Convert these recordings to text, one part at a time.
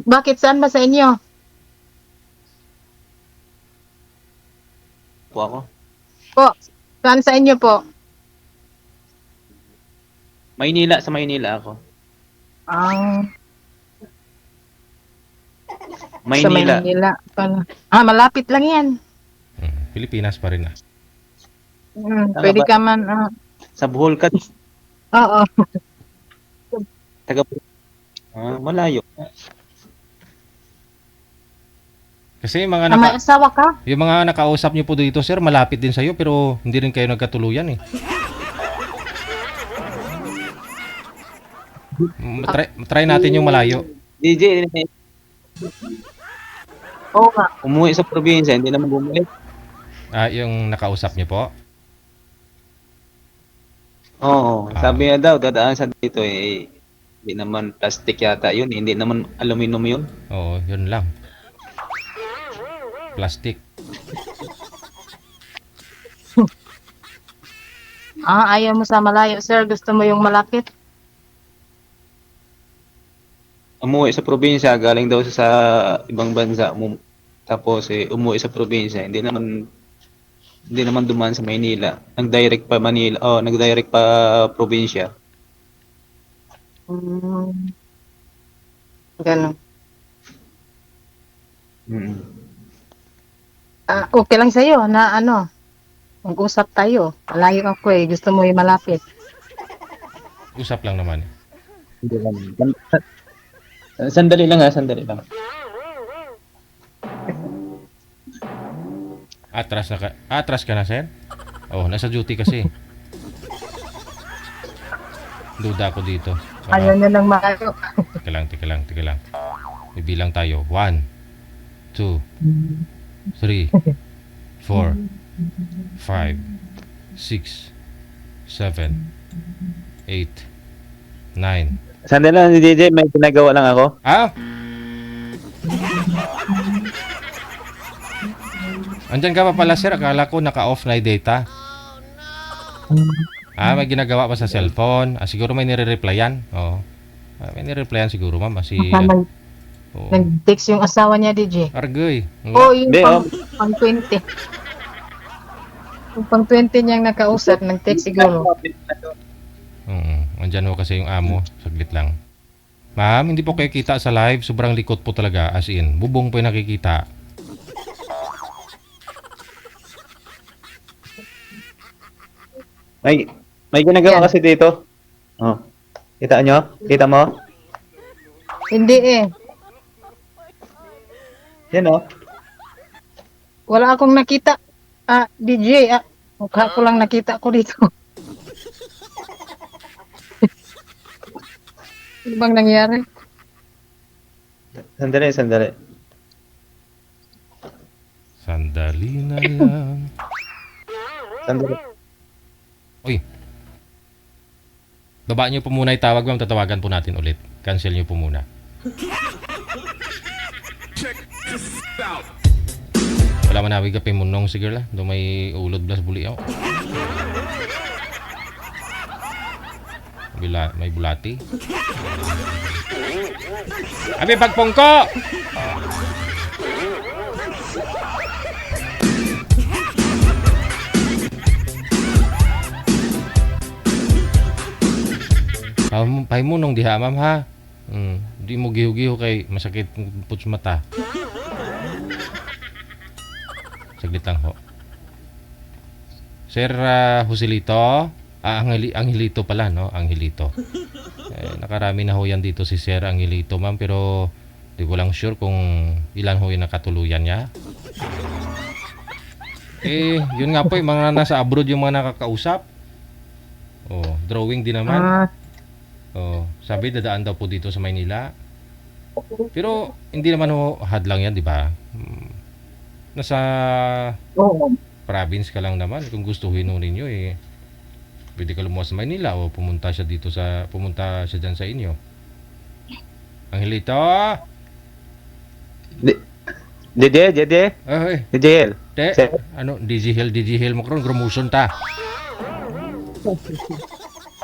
Bakit? Saan ba sa inyo? Po ako. Po, saan sa inyo po? Maynila, sa Maynila ako. Ah, sa Maynila. Maynila pala. Malapit lang yan. Pilipinas pa rin ah. Tanga Pwede ba? ka man. Sa Bohol ka. Oo. Taga malayo. Kasi yung mga May asawa ka? yung mga nakausap niyo po dito, sir, malapit din sa iyo pero hindi rin kayo nagkatuluyan eh. Try natin yung malayo. DJ, Oo nga. umuwi sa probinsya, hindi naman bumalik. Yung nakausap niyo po. Oo, sabi niya daw, dadaan sa dito eh. Hindi naman plastic yata yun, hindi naman aluminum yun. Oo, yun lang. Plastic. Ayaw mo sa malayo, sir. Gusto mo yung malapit? Umuwi sa probinsya, galing daw siya sa ibang bansa. Tapos umuwi sa probinsya, hindi naman dumaan sa Maynila. Nag-direct pa Manila, nag-direct pa probinsya. Ganun. Mm. Okay lang sa'yo na mag-usap tayo. Malayo ako eh. Gusto mo yung malapit. Usap lang naman. Hindi naman. Sandali lang. Atras ka na, sir? Oh, nasa duty kasi. Duda ako dito. Ayaw niya ng malayo. Teka lang. Bibilang tayo. 1, 2, 3, 4, 5, 6, 7, 8, 9. Sandali lang, DJ, may ginagawa lang ako. Andyan ka pa pala, sir. Akala ko naka-off na yung data. May ginagawa pa sa cellphone. Siguro may nire-replyan. Oo. May nire-replyan siguro, ma'am. Nag-text yung asawa niya, DJ. Argoy. Yung pang 20. Yung pang 20 niyang nakausap, nag-text siguro. Andyan ho kasi yung amo. Saglit lang. Ma'am, hindi po kayo kita sa live. Sobrang likot po talaga. As in, bubong po yung nakikita. May ginagawa kasi dito. Oh. Kita nyo? Kita mo? Hindi eh. Yan oh. Wala akong nakita. DJ, mukha ko lang nakita ko dito. Ano bang nangyari? Sandali. Sandali na lang. Sandali. Uy. Baba niyo po muna yung tawag, ma'am. Tatawagan po natin ulit. Cancel niyo po muna. Wala manawig ka pa yung munong sige la. Doon may ulod blas buli ako. May bulati. Abi pagpongko! Pay mo nung diha, ma'am, ha? Di mo giho-giho kay masakit po sa mata. Saglit lang ho. Sir Joselito? Angelito pala, no? Angelito. Nakarami na ho yan dito si Sir Angelito, ma'am, pero di ko lang sure kung ilan ho yung nakatuluyan niya. Yun nga po, yung mga nasa abroad yung mga nakakausap. Drawing din naman. Sabi dadaan daw po dito sa Maynila. Pero hindi naman ho hadlang yan, di ba? Nasa province ka lang naman. Kung gustuhin ho ninyo pwede ka lumuwas sa Maynila o pumunta siya dyan sa inyo. Angelito? DJ? DJ? DJ Hill mo karon promotion ta.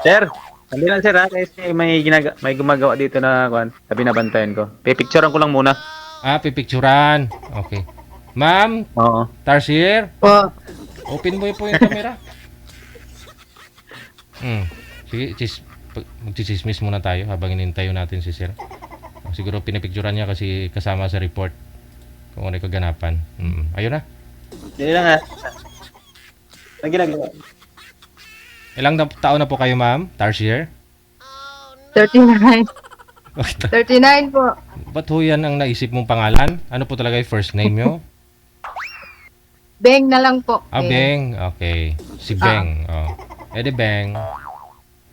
Sir, Hindi lang sir ha, kasi may gumagawa dito na kuan, sabi na bantayan ko. Pipicturean ko lang muna. Pipicturan. Okay. Ma'am, Oo. Tarsier, Po. open mo po yung camera. Sige, magchismis muna tayo habang inintayo natin si sir. Siguro pinipicturan niya kasi kasama sa report kung ano yung kaganapan. Ayun na. Hindi lang ha. Ang ginagawa. Ilang taon na po kayo, ma'am? Tarsier? 39. 39 po. Ba't ho yan ang naisip mong pangalan? Ano po talaga yung first name nyo? Beng na lang po. Beng. Okay. Si Beng. Ede Beng.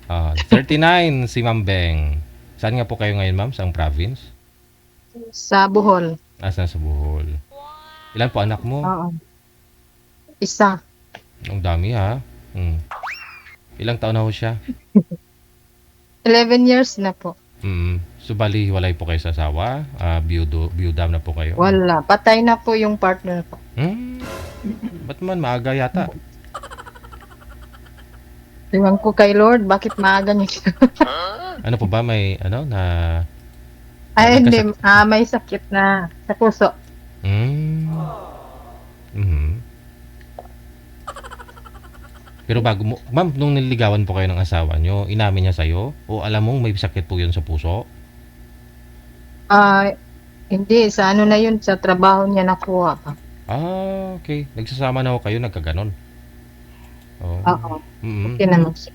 39 si Ma'am Beng. Saan nga po kayo ngayon, ma'am? Saang province? Sa Bohol. Sa Bohol. Ilan po anak mo? Oo. Isa. Ang dami, ha? Ilang taon na ho siya? 11 years na po. So, bali, hiwalay po kayo sa asawa? Biyuda na po kayo? Wala. Patay na po yung partner ko. Ba't man maaga yata? Iwan ko kay Lord, bakit maaga niya? Ano po ba? May, Ay, hindi. May sakit na sa puso. Pero bago mo, ma'am, nung nililigawan po kayo ng asawa nyo, inamin niya sa'yo? O alam mong may sakit po yun sa puso? Hindi. Sa ano na yun, sa trabaho niya nakuha pa. Okay. Nagsasama na ho kayo, nagkaganon. Oo. Mm-hmm. Okay naman siya.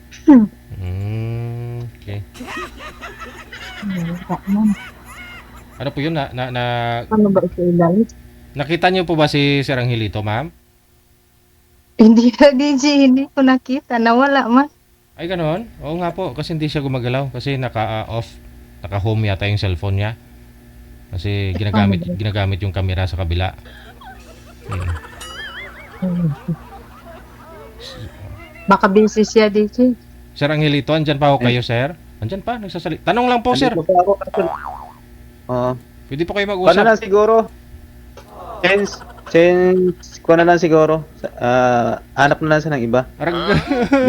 Okay. Ano po yun? Ano ba ito ilalim? Nakita niyo po ba si Sir Angelito, ma'am? Hindi na, DJ. Hindi ko nakita. Nawala man. Ay, ganon? Oo nga po. Kasi hindi siya gumagalaw. Kasi naka-off. Naka-home yata yung cellphone niya. Kasi ginagamit yung camera sa kabila. Baka busy siya, DJ. Sir Angelito, andyan pa ho kayo, sir? Andyan pa, nagsasalita. Tanong lang po, sir. Pwede po kayo mag-usap. Kuha na lang siguro. Since kuha na lang siguro. Hanap na lang siya ng iba.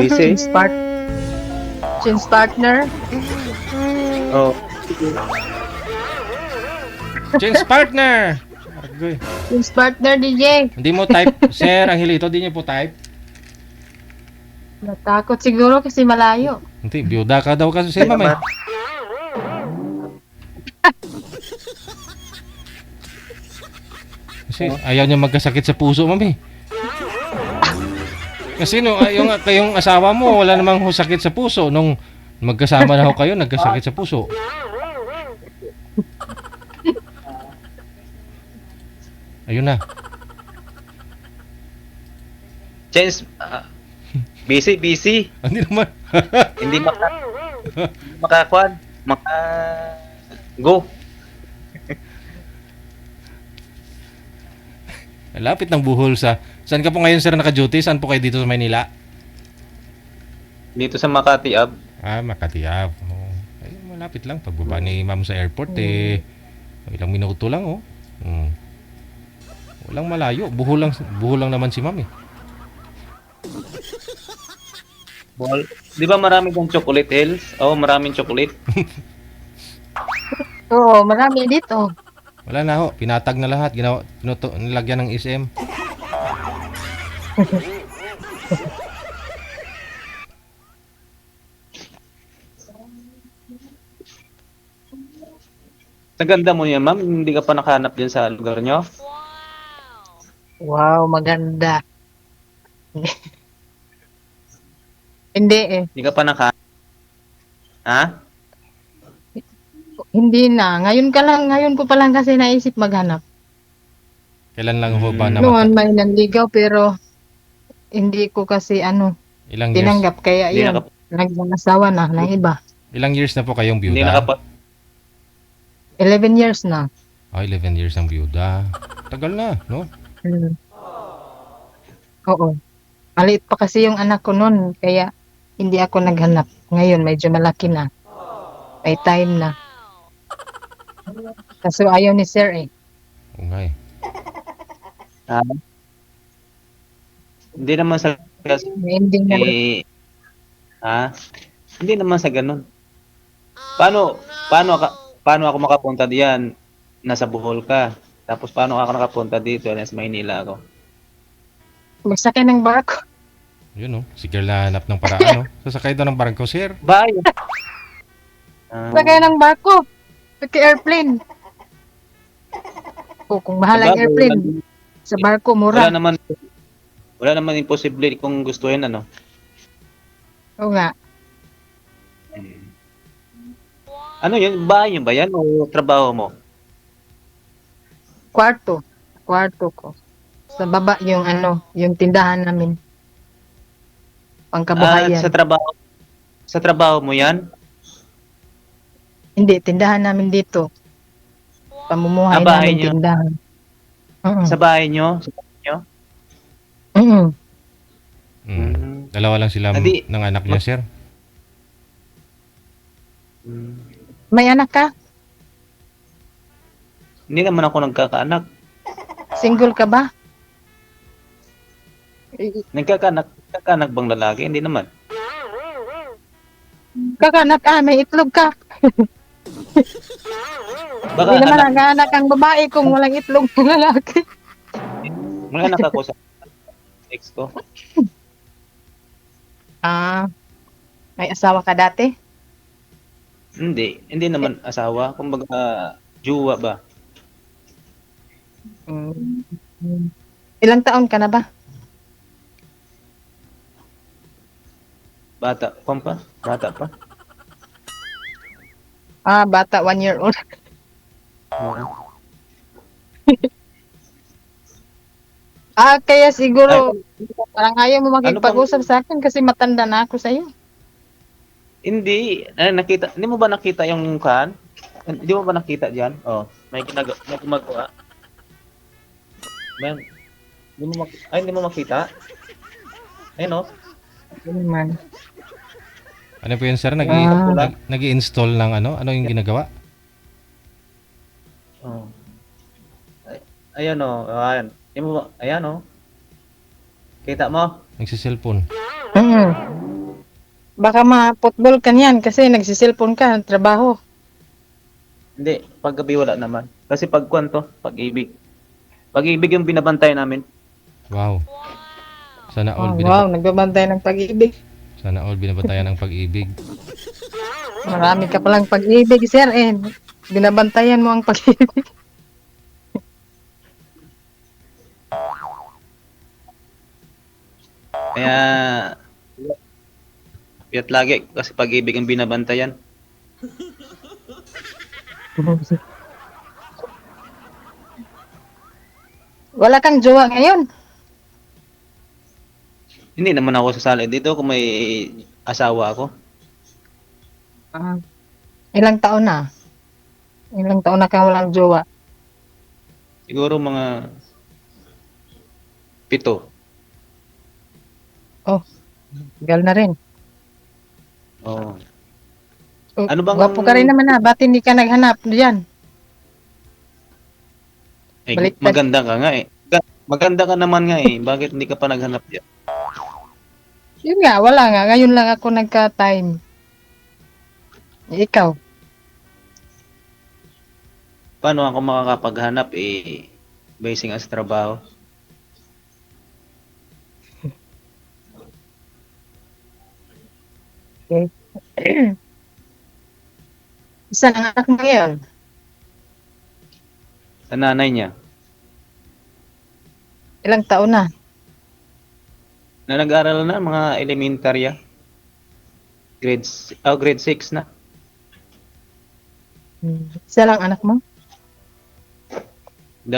Busy. Change partner. Change partner. Change partner, DJ. Hindi mo type, Sir Angelito, hindi niyo po type. Natakot siguro kasi malayo. Hindi, biyuda ka daw kasi ma'am eh. Kasi ayaw niya magkasakit sa puso, ma'am eh. Kasi kayong asawa mo, wala namang sakit sa puso. Nung magkasama na ho kayo, nagkasakit sa puso. Ayun na. Change. Busy. Hindi naman. Hindi makakuan. Go. Lapit ng Bohol sa... Saan ka po ngayon, sir, naka-duty? Saan po kayo dito sa Maynila? Dito sa Makati Ab. Makati Ave. Ay, malapit lang. Pagbaba ni ma'am sa airport, ilang minuto lang, Walang malayo. Buhol lang naman si ma'am, eh. Di ba marami kang chocolate hills? Maraming chocolate. Oo, marami dito. Wala na ho. Pinatag na lahat. Nilagyan ng SM. Sa ganda mo yan, ma'am. Hindi ka pa nakahanap din sa lugar nyo? Wow, maganda. Hindi eh. Hindi ka pa nakahanap? Ha? Hindi na. Ngayon ko pa lang kasi naisip maghanap. Kailan lang ho ba Noon may nanligaw pero hindi ko kasi ilang years? tinanggap. Kaya yun, nag-asawa na ng iba. Ilang years na po kayong Hindi byuda? 11 years na. 11 years ang byuda. Tagal na, no? Oo. Maliit pa kasi yung anak ko noon. Kaya hindi ako naghanap. Ngayon medyo malaki na. May time na. Kaso ayaw ni sir eh. Okay. Hindi naman sa May ending na. ha? Hindi naman sa gano'n. Paano paano ako makapunta diyan? Nasa Bohol ka. Tapos paano ako nakapunta dito, nasa Maynila ako? Magsakay ng barko. Yun, oh. Si girl na hanap ng paraan, no? Sasakay daw ng barko, sir. Bayo. Ah, Sakay ng barko. Sakay airplane. O, kung mahal ang sabagay, airplane, sa barko, wala mura. naman wala naman imposible kung gustuhin ano. Oo nga. Hmm. Ano 'yun, bahay niyo ba 'yan o trabaho mo? Kwarto. Kwarto ko. Sa baba yung ano, yung tindahan namin. Pangkabuhayan. Sa trabaho mo 'yan? Hindi, tindahan namin dito. Pamumuhay Bahay namin niyo? tindahan. Mm. Sa bahay niyo? Sa bahay niyo? Mm. Dalawa lang sila Adi, ng anak niya, sir. hmm, May anak ka? hindi naman ako nagkakaanak. Single ka ba? Nagkakaanak bang lalaki? Hindi naman. Kakanak ka, may itlog ka. Baka Hindi naman anak, nag-anak ang babae kung walang itlog ng lalaki. may anak ako sa ex ko. Ah, may asawa ka dati? Hindi naman asawa. Kumbaga, jowa ba? Mm. Ilang taon ka na ba? Bata pa. Ah, bata, 1 year old. Oo. Ah, kaya Ay, siguro parang ayaw mo ano bang, makipag-usap sa akin kasi matanda na ako sa'yo. hindi mo ba nakita yung kan? Hindi mo ba nakita diyan? Oh, may gumagawa. Man, hindi mo makita? Ayun oh. Yun man. Ano po yun, sir? Ah, Nag-i-install ng ano? Ano yung ginagawa? Oh. Ayan oh, ayan. Ayan oh. Kita mo? Nagsiselfone. mm. Baka ma-football ka niyan kasi nagsiselfone ka, trabaho. Hindi, paggabi wala naman. Kasi pag-ibig. Pag-ibig yung binabantay namin. Wow. Sana all, Oh, wow, nagbabantay ng pag-ibig. sana all binabatayan ang pag-ibig. Marami ka palang pag-ibig, sir. Binabantayan mo ang pag-ibig. Kaya, piyat lagi kasi pag-ibig ang binabantayan. Wala kang jowa ngayon. Hindi naman ako sasali dito kung may asawa ako. Ah, ilang taon na? Ilang taon na kang walang jowa? Siguro mga 7. Oh, gal na rin. Oo. Oh, Ano bang, gwapo ka rin naman na. Ba't hindi ka naghanap diyan? Baliktad. maganda ka nga eh. Maganda ka naman nga eh. Bakit hindi ka pa naghanap diyan? Yun nga, wala nga. Ngayon lang ako nagka-time. Ikaw. Paano ako makakapaghanap eh basing as trabaho? Okay. Isa ang anak mo ngayon. Sa nanay niya. Ilang taon na? Na nag-aaral na mga elementarya. Grade 6 na. Isa lang anak mo? 2.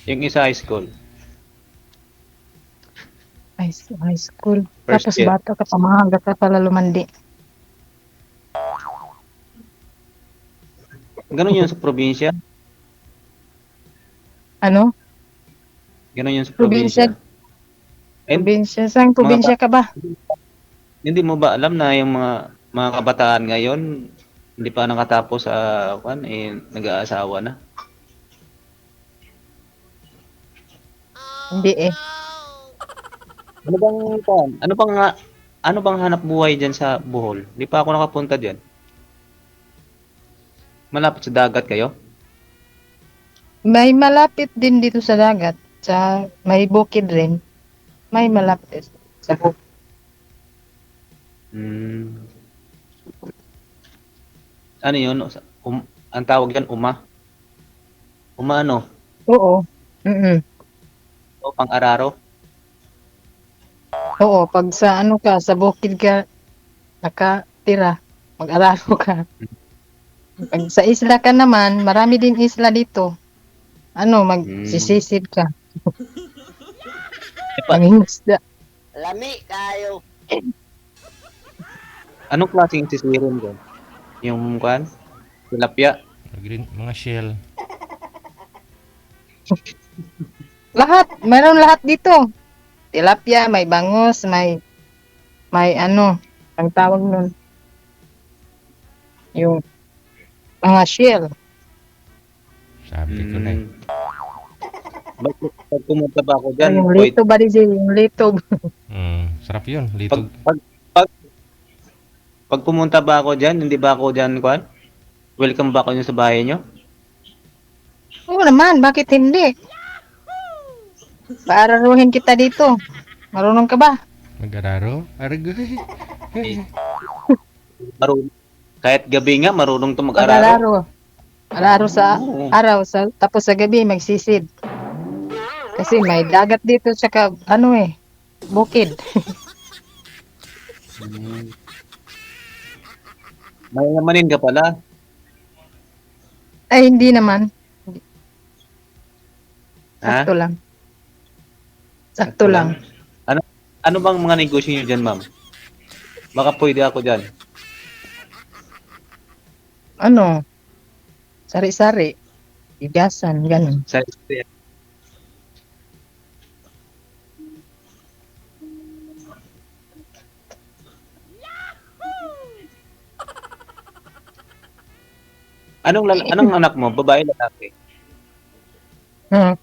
Yung isa high school. High school. First Tapos year. bata ka pa, mahanga ka pala lumandi. Ganun yun sa probinsya. Ano? Ganun yun sa Probinsya? probinsya. And Probinsya? Saan probinsya ka ba? hindi mo ba alam na yung mga kabataan ngayon hindi pa nakatapos sa nag-aasawa na. Hindi eh. Ano bang Ano bang hanap buhay diyan sa Bohol? Di pa ako nakapunta diyan. Malapit sa dagat kayo? May malapit din dito sa dagat. Sa may bukid rin. May malapit sa bukid. Hmm. Ano yun? Ang tawag yan, Uma ano? Oo. Mm. O pang-araro? Oo, pag sa ano ka, sa bukid ka nakatira, mag-araro ka. Pag sa isla ka naman, marami din isla dito. Ano, Hmm. magsisisid ka. Eh, Mangingisda. Lami kayo. anong klaseng sisirin doon? Yung kuwan? Tilapia? Mga shell. Lahat, meron lahat dito. Tilapia, may bangus, may ano, ang tawag nun, yung mga shell. Sabi ko na eh. Hmm. Pag pumunta ba ako O, diyan, yung wait, lito ba yung lito. Sarap yun. pag Litog. pag pag pag pumunta ba ako diyan, hindi ba ako diyan kuwan? Welcome ba ako niyo sa bahay niyo? Oo naman, bakit hindi? Paararuhin kita dito. Marunong ka ba? Mag-araro. Aragay. Marunong kahit gabi nga marunong 'to mag-araro. Pag-araro. Araro sa Oo. araw, tapos sa gabi magsisid. Kasi may dagat dito tsaka ano bukid. Hmm. Mayamanin ka pala. Ay, hindi naman. Ha? Sakto lang. Sakto Sakto lang. lang. Ano ano bang mga negosyo niyo diyan, ma'am? Baka pwede ako diyan. Ano, sari-sari, bigasan, ganun. Sa anong anak mo? Babae, lalaki? Hmm.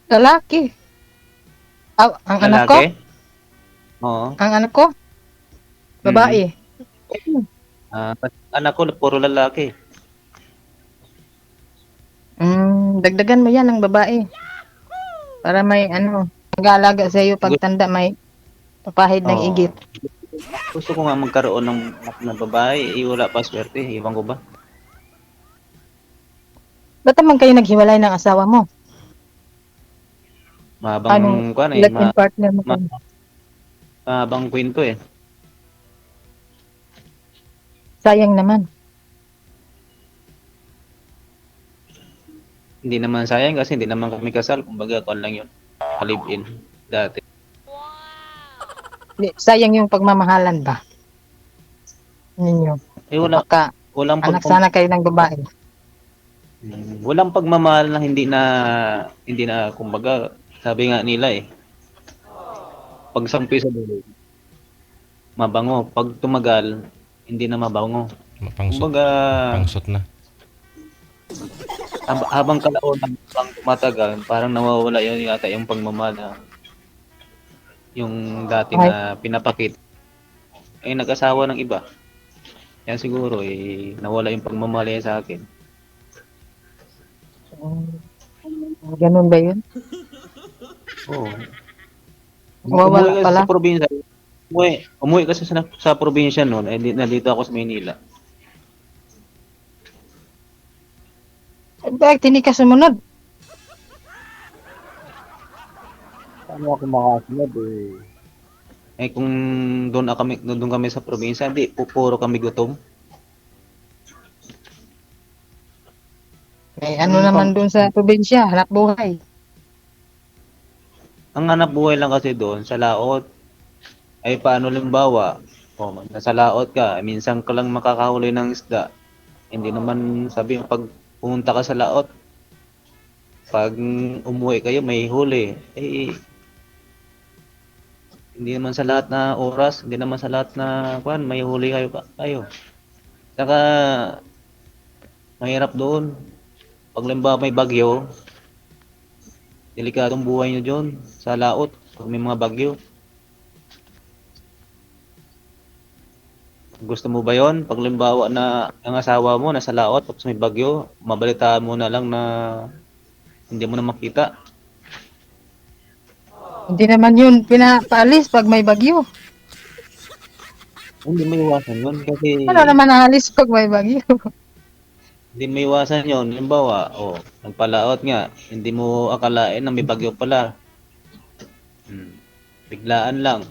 Lalaki. Ang anak ko? Lalaki? Oo. Ang anak ko? Babae. Anak ko puro lalaki. Dagdagan mo yan ng babae. Para may ano, mag-aalaga sa iyo pagtanda, may papahid ng Oo. igit. Gusto ko nga magkaroon ng anak na babae, wala pa swerte, iwan ko ba? Ba't naman kayo naghiwalay ng asawa mo? Mahabang kuwan Live in partner mo kayo? mahabang kwento eh. Sayang naman. Hindi naman sayang kasi hindi naman kami kasal, kumbaga kuwan lang 'yun. Live-in dati. Sayang yung pagmamahalan ba? Ninyo. Eh wala Baka walang anak sana kayo ng babae. walang pagmamahal na hindi na kumbaga sabi nga nila eh, pag sampi sa dulo, mabango, pag tumagal, hindi na mabango. Pangsot. Kumbaga Pangsot na. habang kalaunan habang tumatagal, parang nawawala yun yata yung pagmamahal na yung dati na pinapakita. Eh nag-asawa ng iba. Kaya siguro eh nawala yung pagmamahal niya sa akin. Ganun ba yun? Oo. Nawawala Umuwi kasi pala. sa probinsya. Umuwi kasi sa probinsya noon, eh nandito ako sa Maynila. Bakit hindi ka sumunod? Paano ako makasunod eh? Eh kung doon kami sa probinsya, di puro kami gutom. May ano naman dun sa probinsya, hanap buhay. Ang hanap buhay lang kasi doon sa laot. Ay paano limbawa, nasa laot ka, minsan ka lang makakahuli ng isda. Hindi naman sabi pag pumunta ka sa laot, pag umuwi kayo may huli. Eh hindi naman sa lahat na oras, hindi naman sa lahat na kuan may huli kayo. Saka mahirap doon. Pag limbawa may bagyo, delikadong buhay nyo doon sa laot pag may mga bagyo. Gusto mo ba yon? Pag limbawa na ang asawa mo nasa laot tapos may bagyo, mabalitaan mo na lang na hindi mo na makita. Hindi naman yun pinapaalis pag may bagyo. Hindi maiwasan yun kasi Ano naman aalis pag may bagyo? hindi maiwasan yun. Limbawa, nagpalaot nga, hindi mo akalain na may bagyo pala. Biglaan lang.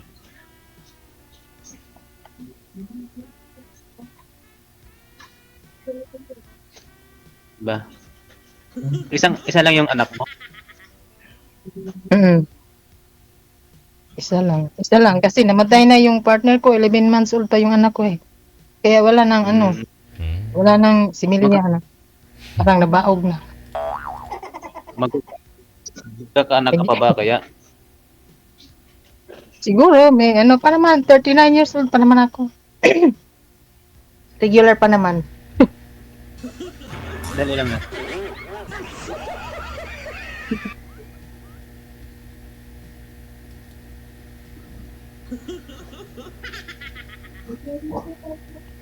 Diba? Isa lang yung anak mo. Mm. Isa lang. Isa lang. Kasi namatay na yung partner ko. 11 months old pa yung anak ko eh. Kaya wala nang ano. Hmm. Wala nang similya na. Parang nabaog na. Magkakaanak ka pa ba kaya? Siguro may ano pa naman. 39 years old pa naman ako. Regular pa naman. Dali lang na.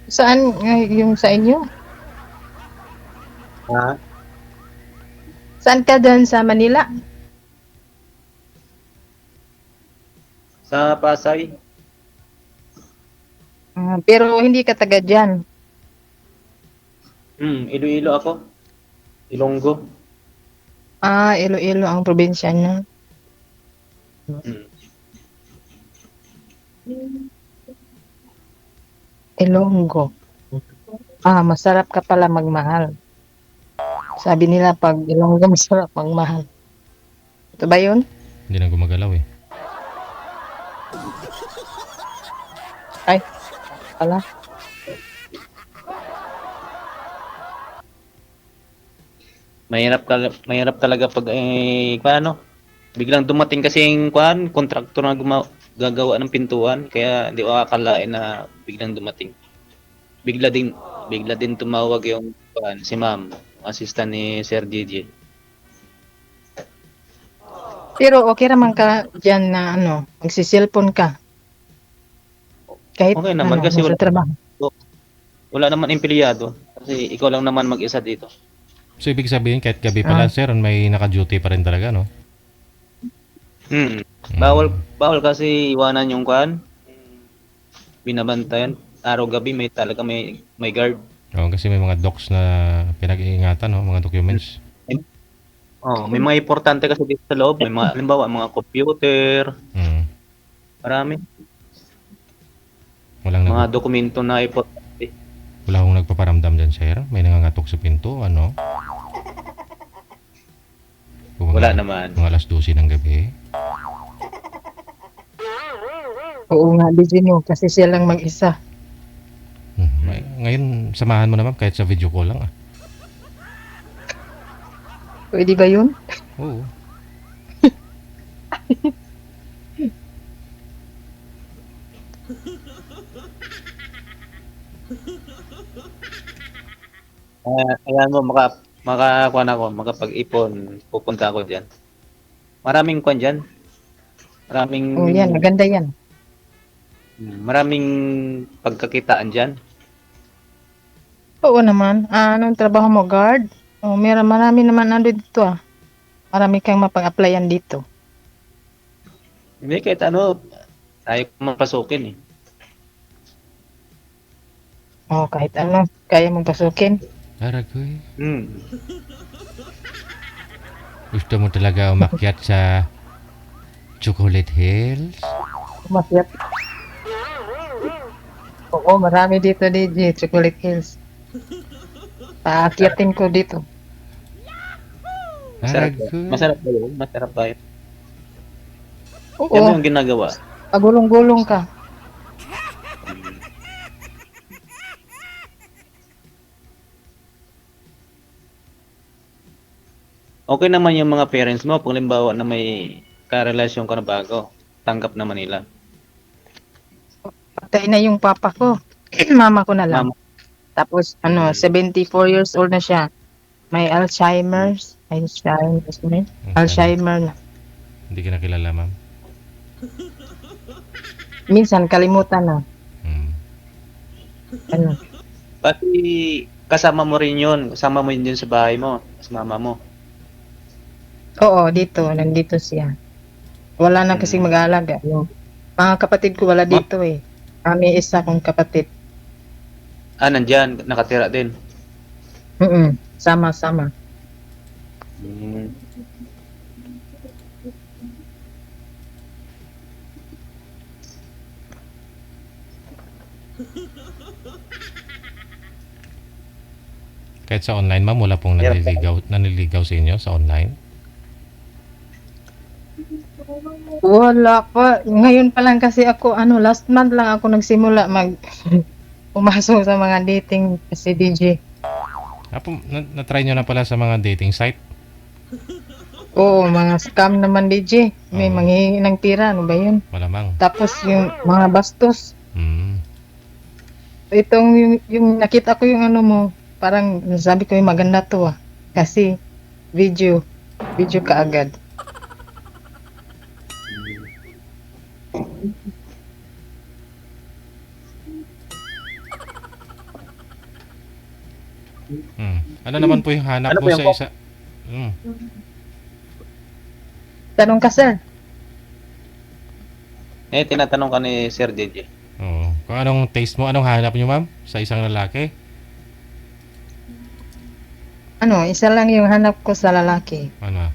Saan yung sa inyo? Ha? Saan ka doon sa Manila? Sa Pasay? Pero hindi ka taga dyan. Iloilo ako. Ilonggo. Iloilo ang probinsya niya. Ilonggo. Masarap ka pala magmahal. Sabi nila pag Ilonggo masarap magmahal. Ito ba yun? Hindi na gumagalaw eh. Ay, pala. Mahirap talaga pag paano? Biglang dumating kasi yung kontraktor na gagawa ng pintuan kaya hindi ko akalain na biglang dumating. Bigla din tumawag yung si Ma'am, assistant ni Sir DJ. Pero okay naman ka dyan na ano, magsiselfon ka. Kahit Okay naman kasi sa trabaho. wala naman empleyado kasi ikaw lang naman mag-isa dito. So, ibig sabihin, kahit gabi pala, sir, may naka-duty pa rin talaga, no? Bawal kasi iwanan yung binabantayan. Araw-gabi may guard. Oo, kasi may mga docs na pinag-iingatan, no? Mga documents. May mga importante kasi dito sa loob. May mga, halimbawa, mga computer, marami. Mga dokumento na importante. Wala akong nagpaparamdam dyan, sir. May nangangatok sa pinto, ano? Wala naman. Mga alas 12 ng gabi. Oo nga, busy nyo. Kasi siya lang mag-isa. Ngayon, samahan mo naman kahit sa video call lang, ah. Pwede ba yun? Oo. Ayan mo, makapag-ipon, pupunta ako dyan. Maraming dyan. Yan, maganda yan. Maraming pagkakitaan dyan. Oo naman. Anong trabaho mo, guard? Marami naman dito ah. Marami kang mapag-applyan dito. Hindi, kahit ano, tayo mapasukin eh. Kahit ano, kaya mong pasukin. Aragoy. Gusto mo talaga umakyat sa Chocolate Hills? Umakyat. Oo, marami dito DJ, Chocolate Hills. Paakyatin ko dito. Masarap ba yun? Masarap ba yun? Oo. Yan mo yung ginagawa. Pagulong-gulong ka. Okay naman yung mga parents mo, kung limbawa na may karelasyon ka na bago, tanggap naman nila. Patay na yung papa ko. Mama ko na lang. Tapos, 74 years old na siya. May Alzheimer's. Alzheimer na. Hindi ka na kilala, ma'am? Minsan, kalimutan na. Ano? Pati kasama mo rin yun. Kasama mo yun sa bahay mo. Sa mama mo. Oo, dito. Nandito siya. Wala na kasing Hmm. mag-aalaga. Yung mga kapatid ko wala dito eh. Kami isa kong kapatid. Nandyan. Nakatira din. Sama-sama. Hmm. Kahit sa online, ma'am, wala pong Yeah. nanliligaw sa inyo sa online? Wala pa. Ngayon pa lang kasi ako, last month lang ako nagsimula pumasok sa mga dating kasi DJ. Na-try nyo na pala sa mga dating site? Oo, mga scam naman DJ. May Oo. manghihingi ng pira, ano ba yun? Malamang. Tapos yung mga bastos. Hmm. Itong yung nakita ko yung mo, parang sabi ko yung maganda to ah. Kasi video kaagad. Ano naman po yung hanap Ano mo po yung sa isa? Tanong ka sir. Tinatanong ka ni Sir DJ. Oo. Kung anong taste mo, anong hanap nyo, ma'am, sa isang lalaki? Isa lang yung hanap ko sa lalaki. Ano?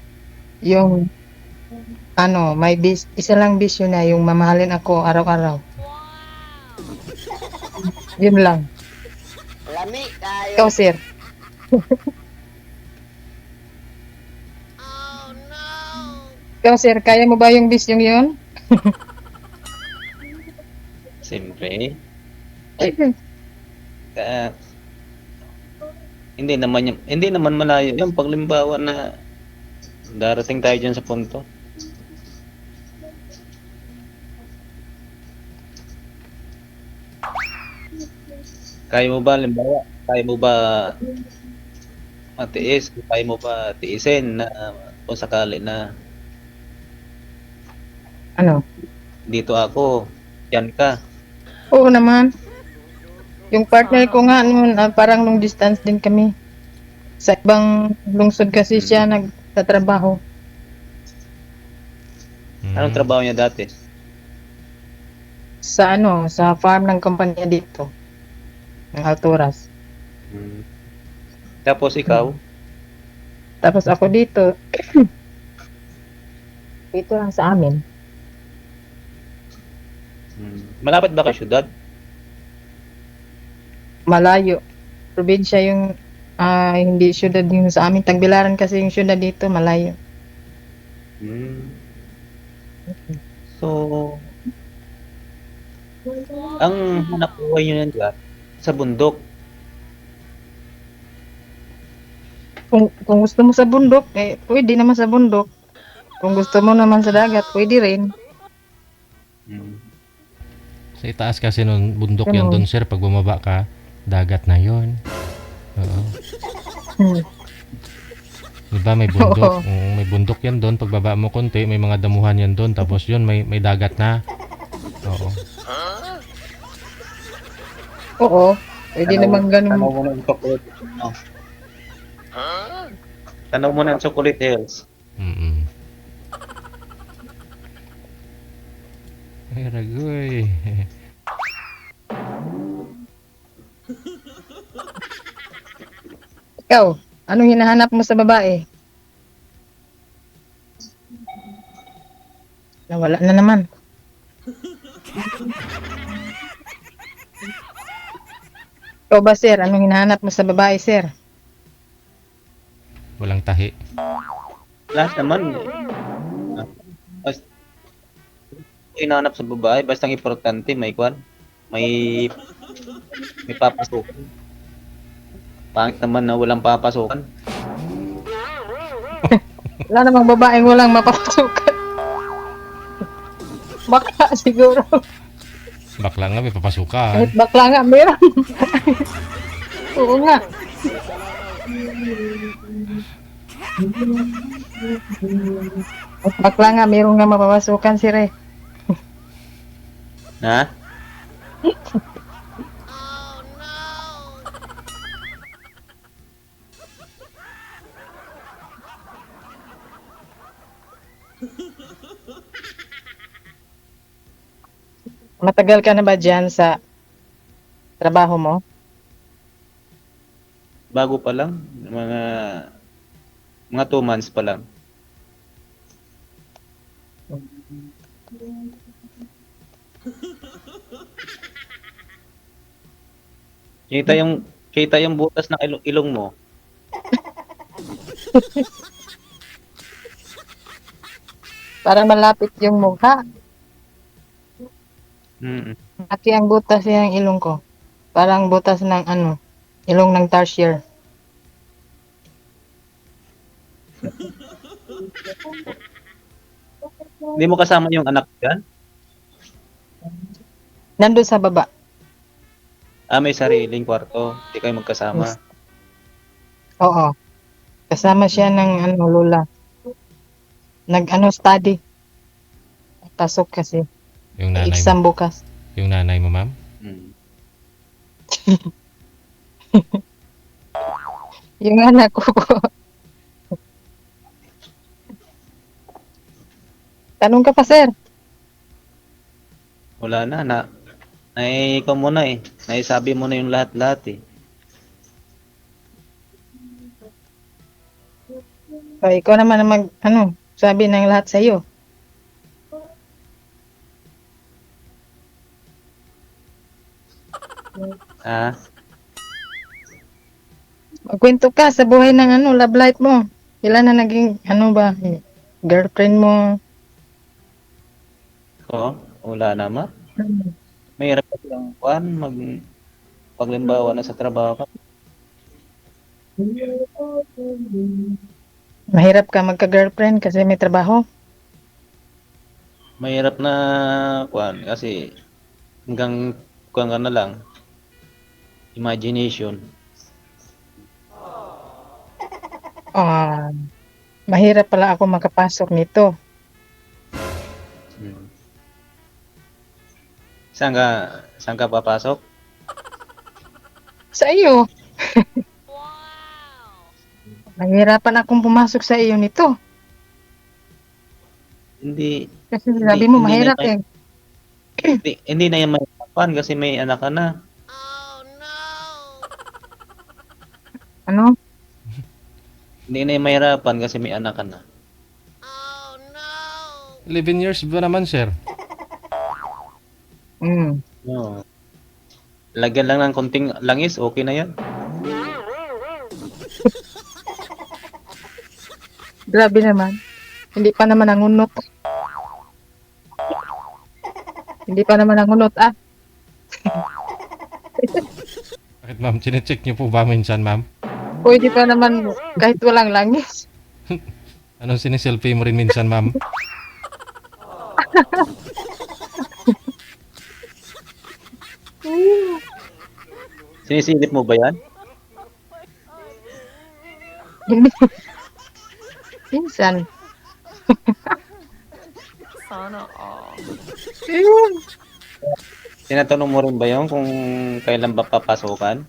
Yung isa lang bisyo na yung mamahalin ako araw-araw. Yun lang. Lami kayo. Ikaw sir. Ikaw sir, kaya mo ba yung bisyong yun? Siyempre. Hindi naman malayo yan. Paglimbawa na darating tayo dyan sa punto. Kaya mo ba, limbawa, kaya mo ba matiis? Kaya mo ba tiisin na kung sakali na dito ako, yan ka? Oo naman. Yung partner ko nga noon, parang long distance din kami. Sa ibang lungsod kasi siya nagtatrabaho. Anong trabaho niya dati? Sa sa farm ng kumpanya dito. Ng Alturas. Tapos ikaw? Tapos ako dito. Dito lang sa amin. Malapit ba kay syudad? Malayo. Probinsya yung hindi syudad yung sa amin. Tagbilaran kasi yung syudad dito, malayo. So, ang hanap buhay nyo yan dyan, sa bundok. Kung gusto mo sa bundok, pwede naman sa bundok. Kung gusto mo naman sa dagat, pwede rin. Sa itaas kasi nung bundok yan doon, sir. Pag bumaba ka, dagat na yon. Oo. Diba may bundok? May bundok yan doon. Pagbaba mo konti, may mga damuhan yan doon. Tapos yun, may dagat na. Oo. Oo. Pwede naman ganun. Tanaw mo na yung chocolate. Tanaw mo na yung chocolate hills. Ay, ragoy. Ikaw, anong hinahanap mo sa babae? Nawala na naman. Ikaw ba, sir? Anong hinahanap mo sa babae, sir? Walang tahi. Lahat naman. Basta hinahanap sa babae, basta ang importante, may kwan. May papasukan. Pangit naman na walang papasukan. Wala namang babaeng walang mapapasukan. Bakla siguro. Bakla nga, may papasukan. Kahit bakla nga, meron. Oo nga. Kahit bakla nga, meron nga mapapasukan, sir eh. Na? Matagal ka na ba diyan sa trabaho mo? Bago pa lang, mga 2 months pa lang. Kita yung kita yung butas ng ilong mo. Para malapit yung mukha. Mm. Laki ang butas ng ilong ko. Parang butas ng ano, ilong ng tarsier. Hindi mo kasama yung anak diyan? Nandun sa baba. May sariling kwarto, hindi kayo magkasama. Yes. Oo. Kasama siya ng ano, lola. Nag-ano, study. Pasok kasi. Yung nanay Exam mo. bukas. Yung nanay mo, ma'am. Mm. Yung anak ko po. Tanong ka pa, sir. Wala na ikaw muna eh. Naisabi mo na yung lahat-lahat eh. O, ikaw naman ang ano, sabi ng lahat sa iyo. Ah, Magkwento ka sa buhay ng ano, love life mo. Ilan na naging, ano ba, girlfriend mo? wala naman. Mahirap kasi ang paglimbawa na sa trabaho ka. Mahirap ka magka-girlfriend kasi may trabaho. Mahirap na kasi hanggang ka na lang. Imagination. Mahirap pala ako makapasok nito. Hmm. Saan ka papasok? Sa iyo. Nahihirapan akong pumasok sa iyo nito. Hindi Kasi sabi mo mahirap na, eh. hindi na yan mahirapan kasi may anak ka na. Ano? Hindi na yan mahirapan kasi may anak ka na. 11 years ba naman, sir? No. Lagyan lang ng konting langis, okay na yan. Grabe naman. Hindi pa naman nangunot. Hindi pa naman nangunot ah. Bakit, ma'am? Chinecheck niyo po ba minsan, ma'am? Pwede pa naman kahit walang langis. Anong siniselfie mo rin minsan, ma'am? Sinisilip mo ba yan? Minsan. Sana all. Ayun. Tinatanong mo rin ba yun kung kailan ba papasukan?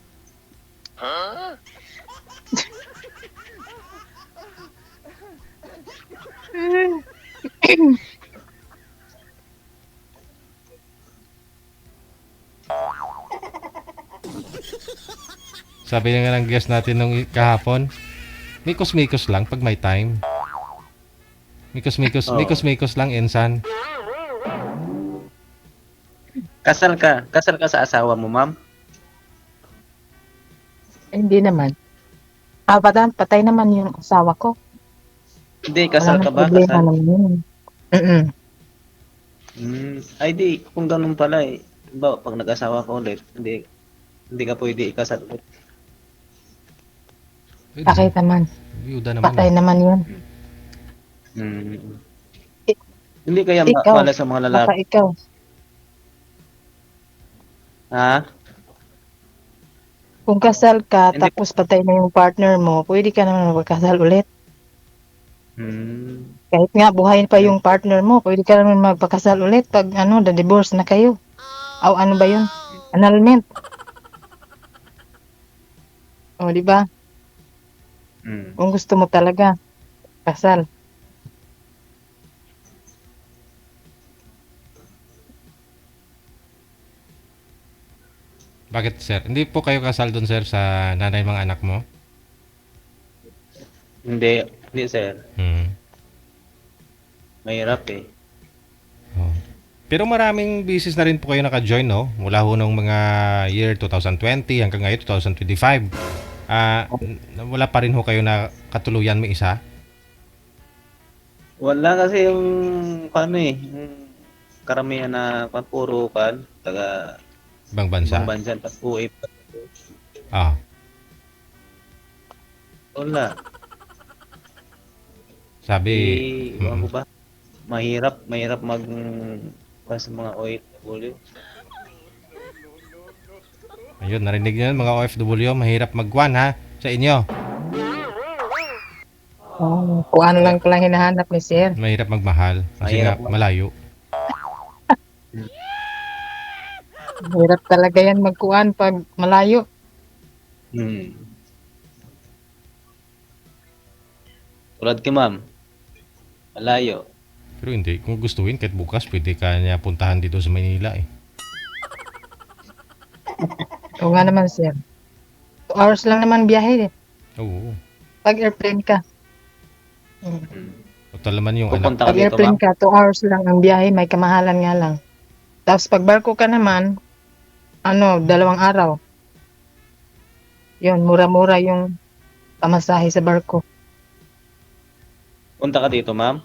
Sabi nga ng guest natin nung kahapon, mikos-mikos lang pag may time. Oo. Mikos-mikos lang, insan. Kasal ka sa asawa mo, ma'am? Hindi naman. Patay naman yung asawa ko. Hindi, Wala kasal ka nang ba? problema Kasal? naman yun. Mm-mm. Ay di, kung ganun pala eh. Diba, pag nag-asawa ka ulit, hindi ka pwede ikasal ulit. Pwede. Bakit naman? Byuda naman. Patay naman yun. Hmm. Ik- Hindi kaya ikaw, malas sa mga lalaki. Baka ikaw. Ha? Kung kasal ka, Hindi. tapos patay na yung partner mo, pwede ka naman magkasal ulit. Hmm. Kahit nga buhay pa yung partner mo, pwede ka naman magpakasal ulit pag na-divorce na kayo. O ano ba yun? Annulment. O, di ba? Hmm. Kung gusto mo talaga, kasal. Bakit, sir? Hindi po kayo kasal doon, sir, sa nanay mga anak mo? Hindi, hindi sir. Hmm. Mahirap eh. Oh. Pero maraming business na rin po kayo naka-join, no? Mula ho nung mga year 2020 hanggang ngayon 2025. Wala pa rin ho kayo na katuluyan may isa? Wala kasi yung ano eh, yung karamihan na puro taga Ibang bansa? ibang bansa, uwi pa. Ah. Wala. Sabi, Ano ba? Mahirap mag sa mga OFW. ayun, narinig nyo yun, mga OFW, mahirap magwan ha, sa inyo. Kung ano lang palang hinahanap ni sir. Mahirap magmahal kasi nga Mahirap. malayo. Hirap talaga yan magkuhan pag malayo. Hmm. Tulad kay ma'am. Malayo. Pero hindi, kung gustuin, kahit bukas, pwede ka niya puntahan dito sa Maynila eh. Oo nga naman sir. 2 hours lang naman biyahe eh. Oo. Pag airplane ka. Total naman yung anak. Pupunta ka Pag dito airplane ma'am. ka, 2 hours lang ang biyahe, may kamahalan nga lang. Tapos pag barko ka naman, 2 araw. Yun, mura-mura yung pamasahe sa barko. Punta ka dito ma'am.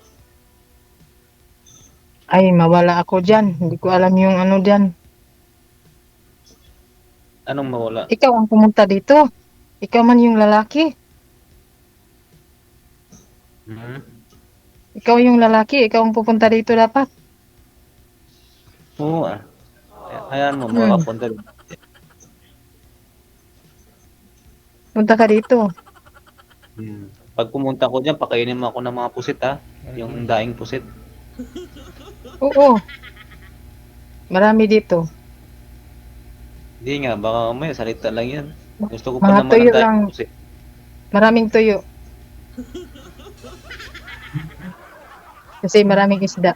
Ay, mawala ako dyan. Hindi ko alam yung ano dyan. Anong mawala? Ikaw ang pumunta dito. Ikaw man yung lalaki. Hmm. Ikaw yung lalaki. Ikaw ang pupunta dito dapat. Oo ah. Hayaan mo, makapunta dito. Punta ka dito. Hmm. Pag pumunta ko dyan, pakainin mo ako ng mga pusit ha. Yung daing pusit. Oo. Marami dito. Hindi nga, baka may salita lang yan. Gusto ko Mga pa naman tuyo ng daing lang. pusit. Maraming tuyo. Kasi maraming isda.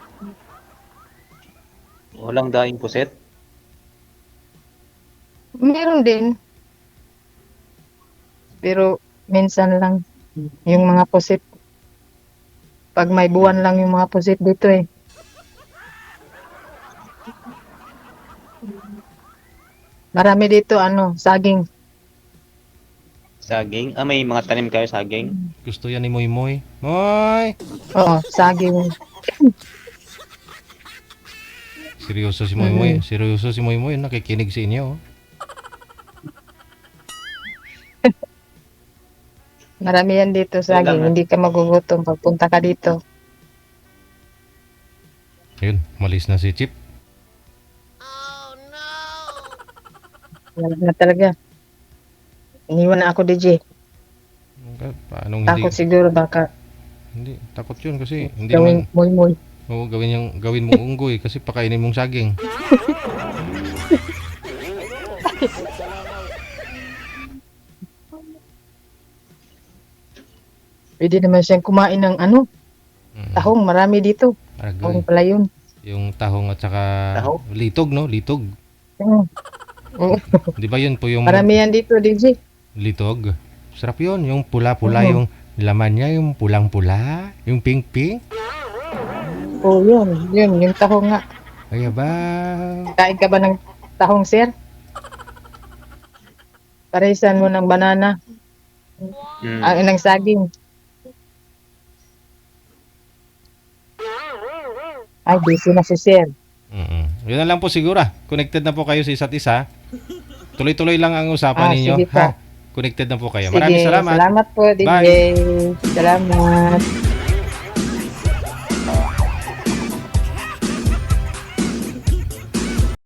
Walang daing pusit. Meron din. Pero minsan lang yung mga pusit. Pag may buwan lang yung mga pusit dito eh. Marami dito saging. Saging. Ah, may mga tanim kayo saging. Gusto yan ni Moy Moy. Moy! Oo, saging. Seryoso si Moy Moy. Seryoso si Moy Moy. Nakikinig sa inyo. Oh. Marami yan dito saging. Hindi ka magugutom pagpunta ka dito. Ayun, malis na si Chip. Wala na talaga. Iniwan na ako, DJ. Paano hindi? Takot siguro baka Hindi, takot yun kasi hindi gawin naman. moy-moy. Oo, gawin mong unggoy kasi pakainin mong saging. Pwede naman siyang kumain ng tahong. Marami dito. Tahong Aragoy. pala yun. Yung tahong at saka Tahong? litog, no? Litog. Oo. Oo. Di ba yun po yung Marami yan dito, DJ. litog? Sarap yun. Yung pula-pula, Oo. yung laman niya, yung pulang-pula, yung pink-pink. Oo, yun. Yun, yung tahong nga. Kaya ba? Kain ka ba ng tahong, sir? Parisan mo ng banana. Hmm. Ng saging. Ay, busy na si sir. Yun na lang po siguro. Connected na po kayo sa isa't isa. Tuloy-tuloy lang ang usapan ninyo. Sige po. Ha? Connected na po kayo. Sige, Maraming salamat. salamat po, DJ. Bye. Salamat.